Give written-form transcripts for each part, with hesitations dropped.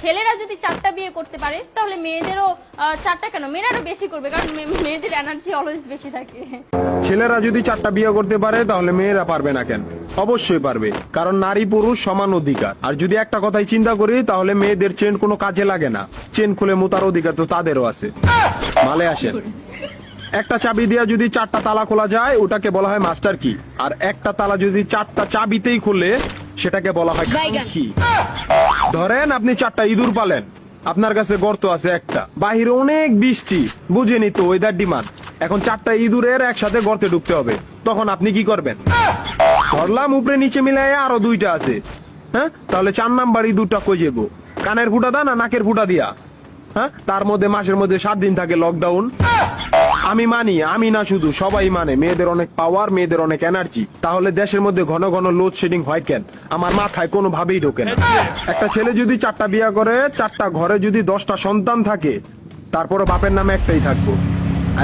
ছেলেরা যদি 4টা বিয়ে করতে পারে তাহলে মেয়েদেরও 4টা কেন, মেয়েরা আরো বেশি করবে, কারণ মেয়েদের এনার্জি অলওয়েজ বেশি থাকে। ছেলেরা যদি 4টা বিয়ে করতে পারে তাহলে মেয়েরা পারবে না কেন? অবশ্যই পারবে, কারণ নারী পুরুষ সমান অধিকার। আর যদি একটা কথাই চিন্তা করি তাহলে মেয়েদের চেন কোনো কাজে লাগে না, চেন খুলে মুতার অধিকার তো তাদেরও আছে। মালে আসেন, একটা চাবি দিয়া যদি 4টা তালা খোলা যায় ওটাকে বলা হয় মাস্টার কি, আর একটা তালা যদি 4টা চাবিতেই খুলে সেটাকে বলা হয় কি। ধরেন আপনি 4টা ইঁদুর পালেন, আপনার কাছে গর্ত আছে একটা, বাহিরে অনেক বৃষ্টি, বুঝেনি তো ওয়েদার ডিমান্ড। এখন 4টা ইঁদুরের একসাথে গর্তে ঢুকতে হবে, তখন আপনি কি করবেন? ধরলাম উপরে নিচে মিলাই আরো 2টা আছে, হ্যাঁ, তাহলে 4 নাম্বার ইঁদুরটা কই যাবো? কানের ফুটা দা না নাকের ফুটা দিয়া? হ্যাঁ, তার মধ্যে মাসের মধ্যে 7 দিন থাকে লকডাউন। আমি মানি, আমি না শুধু সবাই মানে, মেয়েদের অনেক পাওয়ার, মেয়েদের অনেক এনার্জি। তাহলে দেশের মধ্যে ঘন ঘন লোডশেডিং হয় কেন? আমার মাথায় কোনোভাবেই ঢোকে না। একটা ছেলে যদি 4টা বিয়ে করে, 4টা ঘরে যদি 10টা সন্তান থাকে, তারপরে বাপের নামে একটাই থাকবো।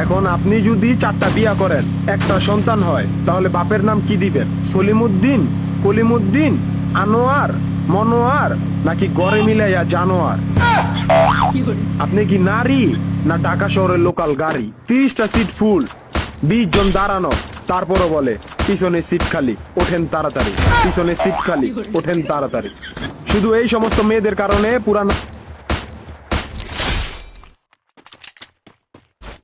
এখন আপনি যদি 4টা বিয়ে করেন, একটা সন্তান হয়, তাহলে বাপের নাম কি দিবেন? সলিমুদ্দিন, কলিমুদ্দিন, আনোয়ার, মনোয়ার, নাকি গড়ে মিলাইয়া জানোয়ার? আপনি কি নারী না ঢাকা শহরের লোকাল গাড়ি? 30টা সিট ফুল, 20 জন দাঁড়ানো, তারপরও বলে পিছনে সিট খালি, ওঠেন তাড়াতাড়ি, পিছনে সিট খালি, ওঠেন তাড়াতাড়ি। শুধু এই সমস্ত মেয়েদের কারণে পুরানো